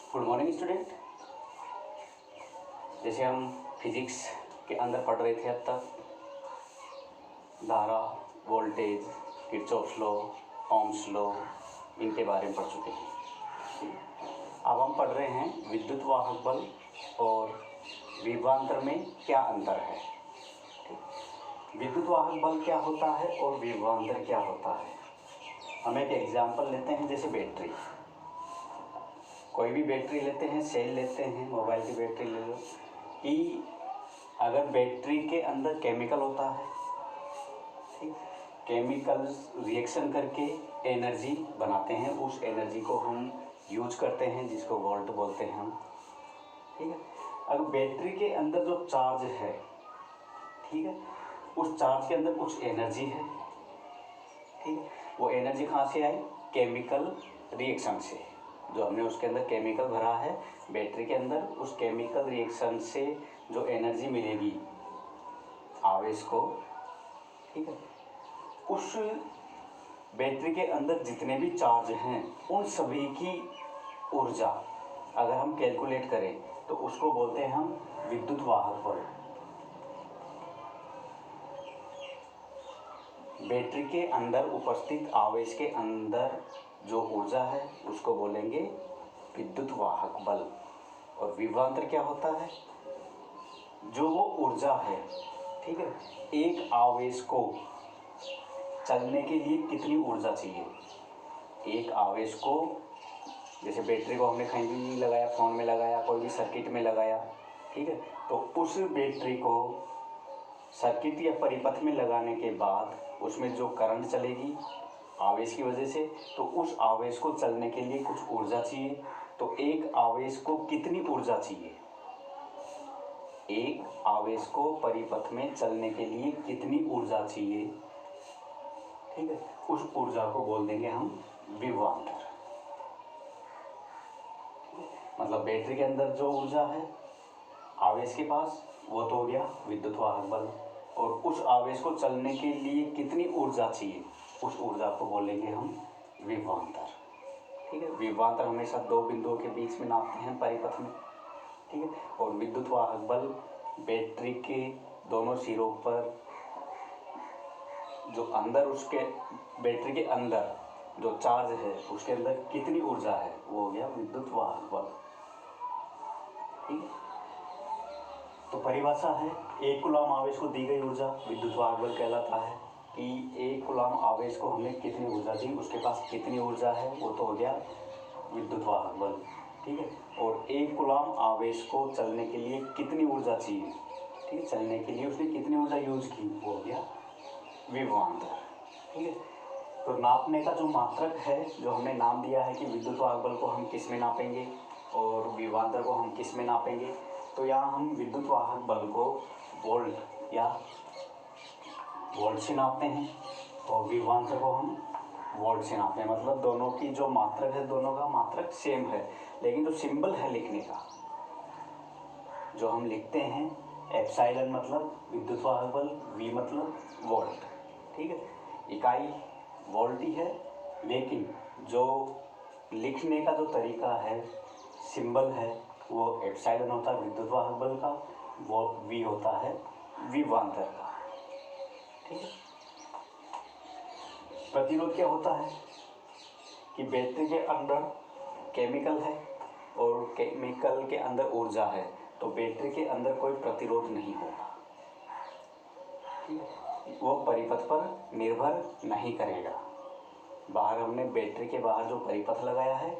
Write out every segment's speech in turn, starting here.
Good morning student. जैसे हम physics के अंदर पढ़ रहे थे अब तक धारा, voltage, Kirchhoff's law, Ohm's law, इनके बारे में पढ़ चुके हैं। अब हम पढ़ रहे हैं विद्युत वाहक बल और विभवांतर में क्या अंतर है। विद्युत वाहक बल क्या होता है और विभवांतर क्या होता है। हम एक एग्जाम्पल लेते हैं, जैसे बैटरी। कोई भी बैटरी लेते हैं, सेल लेते हैं, मोबाइल की बैटरी ले लो, कि अगर बैटरी के अंदर केमिकल होता है, ठीक, केमिकल रिएक्शन करके एनर्जी बनाते हैं, उस एनर्जी को हम यूज करते हैं, जिसको वोल्ट बोलते हैं हम, ठीक है। अगर बैटरी के अंदर जो चार्ज है, ठीक है, उस चार्ज के अंदर कुछ एनर्जी है, ठीक है, वो एनर्जी कहाँ से आई? केमिकल रिएक्शन से। जो हमने उसके अंदर केमिकल भरा है बैटरी के अंदर, उस केमिकल रिएक्शन से जो एनर्जी मिलेगी आवेश को, ठीक है, उस बैटरी के अंदर जितने भी चार्ज हैं उन सभी की ऊर्जा अगर हम कैलकुलेट करें तो उसको बोलते हैं हम विद्युत वाहक बल। बैटरी के अंदर उपस्थित आवेश के अंदर जो ऊर्जा है उसको बोलेंगे विद्युत वाहक बल। और विभवांतर क्या होता है? जो वो ऊर्जा है, ठीक है, एक आवेश को चलने के लिए कितनी ऊर्जा चाहिए। एक आवेश को, जैसे बैटरी को हमने कहीं भी लगाया, फ़ोन में लगाया, कोई भी सर्किट में लगाया, ठीक है, तो उस बैटरी को सर्किट या परिपथ में लगाने के बाद उसमें जो करंट चलेगी आवेश की वजह से, तो उस आवेश को चलने के लिए कुछ ऊर्जा चाहिए। तो एक आवेश को कितनी ऊर्जा चाहिए? एक आवेश को परिपथ में चलने के लिए कितनी ऊर्जा चाहिए, ठीक है, उस ऊर्जा को बोल देंगे हम विभवांतर। मतलब बैटरी के अंदर जो ऊर्जा है आवेश के पास, वो तो हो गया विद्युत वाहक बल। और उस आवेश को चलने के लिए कितनी ऊर्जा चाहिए, उस ऊर्जा को बोलेंगे हम विभवांतर, ठीक है। विभवांतर हमेशा दो बिंदुओं के बीच में नापते हैं परिपथ में, ठीक है। और विद्युत वाहक बल बैटरी के दोनों सिरों पर जो अंदर, उसके बैटरी के अंदर जो चार्ज है उसके अंदर कितनी ऊर्जा है, वो हो गया विद्युत वाहक बल, ठीक है। तो परिभाषा है, एक कूलम आवेश को दी गई ऊर्जा विद्युत वाहक बल कहलाता है। कि एक कूलम आवेश को हमने कितनी ऊर्जा दी, उसके पास कितनी ऊर्जा है, वो तो हो गया विद्युत वाहक बल, ठीक है। और एक कूलम आवेश को चलने के लिए कितनी ऊर्जा चाहिए, ठीक है, चलने के लिए उसने कितनी ऊर्जा यूज की, वो हो गया विभवांतर, ठीक है। तो नापने का जो मात्रक है, जो हमने नाम दिया है कि विद्युत वाहक बल को हम किस में नापेंगे और विभवांतर को हम किस में नापेंगे, तो यहाँ हम विद्युत वाहक बल को वोल्ट या वोल्ट से नापते हैं और विभवांतर को हम वोल्ट से नापते हैं। मतलब दोनों की जो मात्रक है, दोनों का मात्रक सेम है, लेकिन जो सिंबल है लिखने का, जो हम लिखते हैं, एप्सिलॉन मतलब विद्युत वाहक बल, वी मतलब वोल्ट, ठीक है। इकाई वोल्ट ही है, लेकिन जो लिखने का जो तरीका है, सिंबल है, वो एप्सिलॉन होता है विद्युत वाहक बल का, वो वी होता है विभवांतर का, ठीक है। प्रतिरोध क्या होता है? कि बैटरी के अंदर केमिकल है और केमिकल के अंदर ऊर्जा है, तो बैटरी के अंदर कोई प्रतिरोध नहीं होगा, ठीक है, वो परिपथ पर निर्भर नहीं करेगा। बाहर हमने बैटरी के बाहर जो परिपथ लगाया है,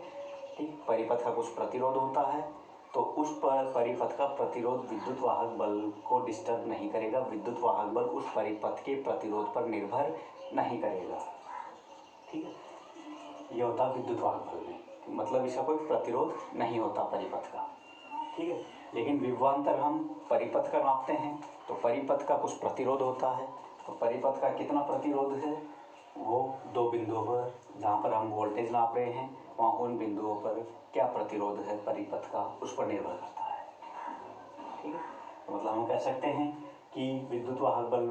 ठीक, परिपथ का कुछ प्रतिरोध होता है, तो उस पर परिपथ का प्रतिरोध विद्युत वाहक बल को डिस्टर्ब नहीं करेगा। विद्युत वाहक बल उस परिपथ के प्रतिरोध पर निर्भर नहीं करेगा, ठीक है। ये होता है विद्युत वाहक बल में, मतलब इसका कोई प्रतिरोध नहीं होता परिपथ का, ठीक है। लेकिन विभवांतर हम परिपथ का नापते हैं, तो परिपथ का कुछ प्रतिरोध होता है। तो परिपथ का कितना प्रतिरोध है, वो दो बिंदुओं पर जहाँ पर हम वोल्टेज नाप रहे हैं, वहाँ उन बिंदुओं पर क्या प्रतिरोध है परिपथ का, उस पर निर्भर करता है, ठीक है। तो मतलब हम कह सकते हैं कि विद्युत वाहक बल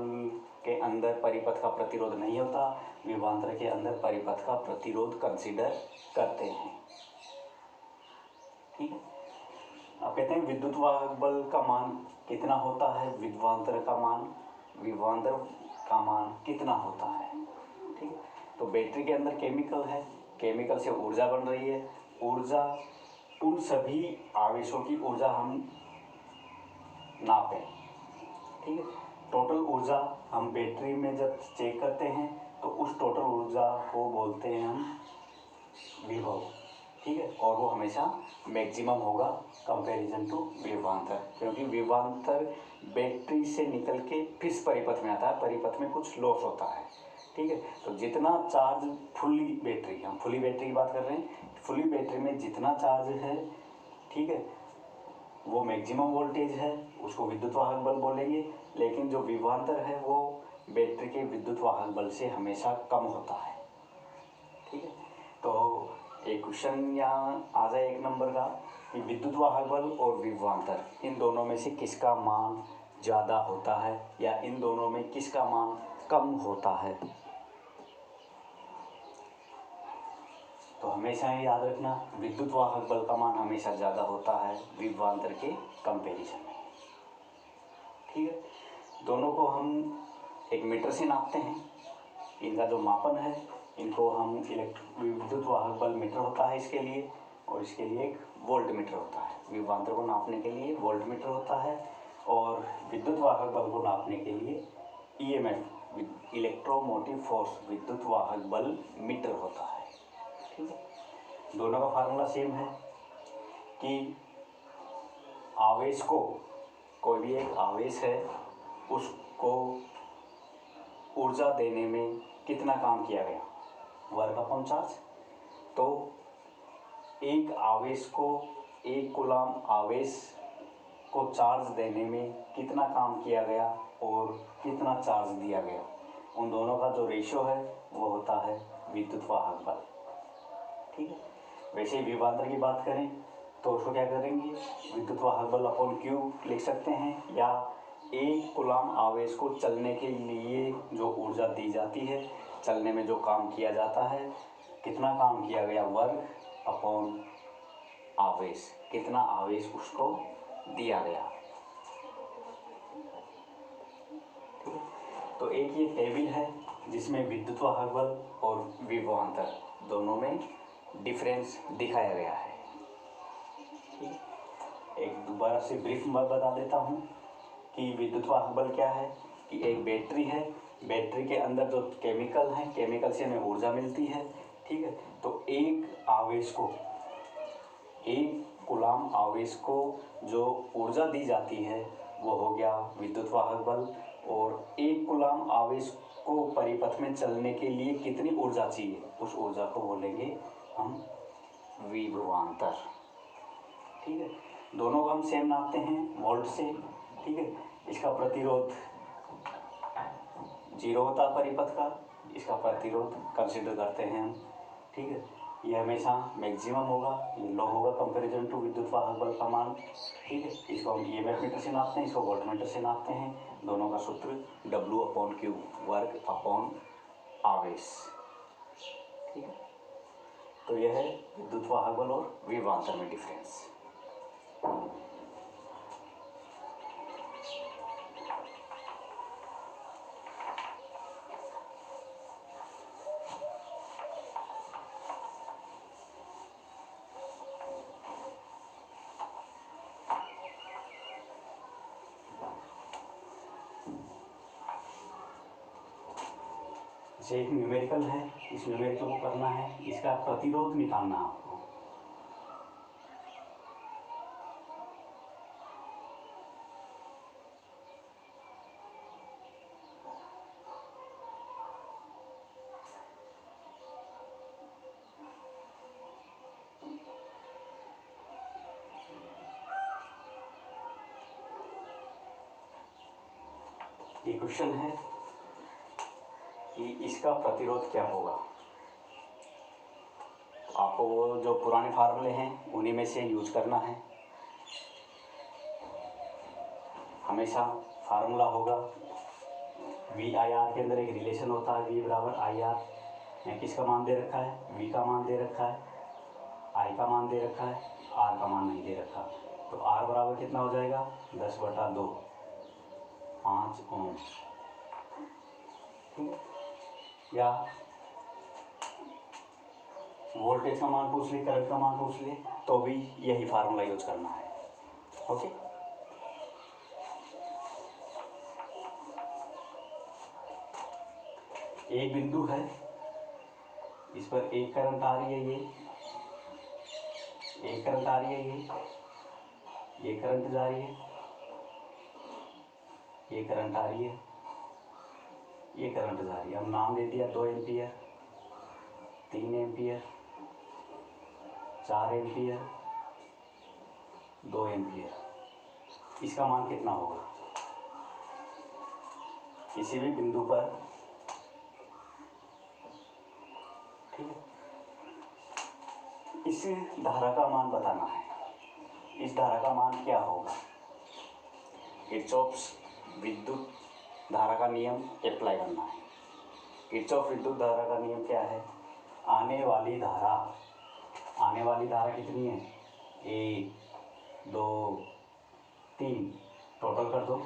के अंदर परिपथ का प्रतिरोध नहीं होता, विभवांतर के अंदर परिपथ का प्रतिरोध कंसीडर करते हैं, ठीक है। अब कहते हैं विद्युत वाहक बल का मान कितना होता है, विभवांतर का मान, विभवांतर का मान कितना होता है। ठीक है। तो बैटरी के अंदर केमिकल है, केमिकल से ऊर्जा बन रही है, ऊर्जा, उन सभी आवेशों की ऊर्जा हम नापें। ठीक है। टोटल ऊर्जा हम बैटरी में जब चेक करते हैं तो उस टोटल ऊर्जा को बोलते हैं हम विभव। ठीक है। और वो हमेशा मैक्सिमम होगा कंपैरिजन टू विभवांतर, क्योंकि विभवांतर बैटरी से निकल के फिर परिपथ में आता है, परिपथ में कुछ लॉस होता है। ठीक है। तो जितना चार्ज फुली बैटरी, हम फुली बैटरी की बात कर रहे हैं, फुली बैटरी में जितना चार्ज है, ठीक है, वो मैक्सिमम वोल्टेज है, उसको विद्युत वाहक बल बोलेंगे। लेकिन जो विभवांतर है वो बैटरी के विद्युत वाहक बल से हमेशा कम होता है। ठीक है। तो एक क्वेश्चन यहाँ आ जाए 1 नंबर का कि विद्युत वाहक बल और विभवांतर, इन दोनों में से किसका मान ज़्यादा होता है या इन दोनों में किसका मान कम होता है। तो हमेशा ये याद रखना, विद्युत वाहक बल का मान हमेशा ज़्यादा होता है विभवांतर के कंपैरिजन में। ठीक है। दोनों को हम एक मीटर से नापते हैं, इनका जो मापन है इनको हम विद्युत वाहक बल मीटर होता है इसके लिए, और इसके लिए एक वोल्ट मीटर होता है। विभवांतर को नापने के लिए वोल्ट मीटर होता है और विद्युत वाहक बल को नापने के लिए EMF, इलेक्ट्रोमोटिव फोर्स विद्युत वाहक बल मीटर होता है। ठीक है। दोनों का फार्मूला सेम है कि आवेश को, कोई भी एक आवेश है उसको ऊर्जा देने में कितना काम किया गया, वर्क अपॉन चार्ज। तो एक आवेश को, एक कूलाम आवेश को चार्ज देने में कितना काम किया गया और कितना चार्ज दिया गया, उन दोनों का जो रेशियो है वो होता है विद्युत वाहक बल। ठीक है। वैसे ही विभवांतर की बात करें तो उसको क्या करेंगे, विद्युत वाहक बल अपॉन क्यू लिख सकते हैं, या एक कूलाम आवेश को चलने के लिए जो ऊर्जा दी जाती है, चलने में जो काम किया जाता है, कितना काम किया गया, वर्क अपॉन आवेश, कितना आवेश उसको दिया गया। ठीक है। तो एक ये टेबल है जिसमें विद्युत वाहक बल और विभवांतर दोनों में डिफरेंस दिखाया गया है। ठीक है। एक दोबारा से ब्रीफ में बता देता हूँ कि विद्युत वाहक बल क्या है, कि एक बैटरी है, बैटरी के अंदर जो केमिकल हैं, केमिकल से हमें ऊर्जा मिलती है। ठीक है। तो एक आवेश को, एक कूलाम आवेश को जो ऊर्जा दी जाती है वो हो गया विद्युत वाहक बल, और एक कूलाम आवेश को परिपथ में चलने के लिए कितनी ऊर्जा चाहिए, उस ऊर्जा को बोलेंगे हम विभवांतर। ठीक है। दोनों को हम सेम नापते हैं वोल्ट से। ठीक है। इसका प्रतिरोध 0 होता है परिपथ का, इसका प्रतिरोध कंसिडर करते हैं हम। ठीक है। ये हमेशा मैक्सिमम होगा, ये लो होगा कंपैरिजन टू विद्युत वाहक बल का मान। ठीक है। इसको हम EMF मीटर से नापते हैं, इसको वोल्ट मीटर से नापते हैं। दोनों का सूत्र W/Q, वर्क अपॉन आवेश। ठीक है। तो यह है विद्युत वाहक बल और विभवांतर में डिफरेंस। जैसे एक न्यूमेरिकल है, इस न्यूमेरिकल को करना है, इसका प्रतिरोध निकालना है आपको। ये क्वेश्चन है कि इसका प्रतिरोध क्या होगा। आपको वो जो पुराने फार्मूले हैं उन्हीं में से यूज करना है। हमेशा फार्मूला होगा VIR के अंदर एक रिलेशन होता है, V बराबर IR। यहाँ किसका मान दे रखा है, V का मान दे रखा है, I का मान दे रखा है। आर का मान नहीं दे रखा, तो आर बराबर कितना हो जाएगा 10/2, 5 ओम। ठीक है, या वोल्टेज का मान पूछ ले, करंट का मान पूछ ले, तो भी यही फार्मूला यूज करना है। ओके, एक बिंदु है, इस पर एक करंट आ रही है, एक करंट आ रही है, ये करंट जा रही है, ये करंट आ रही है, ये करंट जा रही है। हम नाम दे दिया 2 एम्पियर, 3 एम्पियर, 4 एम्पियर, 2 एम्पियर। इसका मान कितना होगा? किसी भी बिंदु पर, ठीक है, इस धारा का मान बताना है। इस धारा का मान क्या होगा? किरचॉफ्स विद्युत धारा का नियम अप्लाई करना है। किरचॉफ विद्युत धारा का नियम क्या है? आने वाली धारा, आने वाली धारा कितनी है? 1 2 3, टोटल कर दो।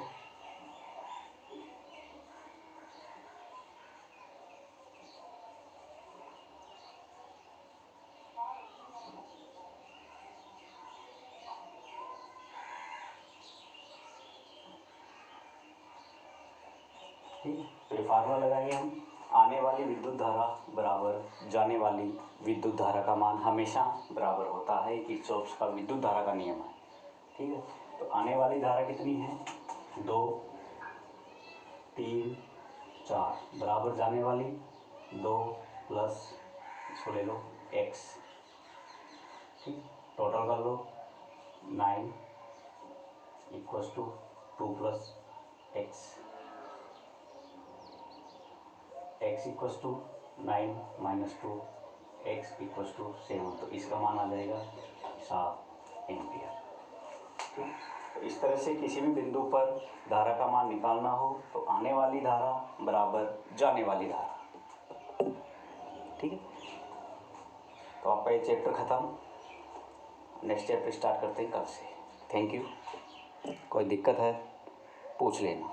ठीक है, तो ये फार्मूला लगाएंगे हम। आने वाली विद्युत धारा बराबर जाने वाली विद्युत धारा का मान हमेशा बराबर होता है। किरचॉफ का विद्युत धारा का नियम है। ठीक है, तो आने वाली धारा कितनी है? 2 3 4 बराबर जाने वाली 2 प्लस इसको ले लो x। ठीक, टोटल कर लो 9 equals to 2 plus x, x equals to 9 minus 2, x equals to 7। तो इसका मान आ जाएगा 7 एम्पियर। तो इस तरह से किसी भी बिंदु पर धारा का मान निकालना हो तो आने वाली धारा बराबर जाने वाली धारा। ठीक है, तो आपका ये चैप्टर ख़त्म। नेक्स्ट चैप्टर स्टार्ट करते हैं कल से। Thank you. कोई दिक्कत है पूछ लेना।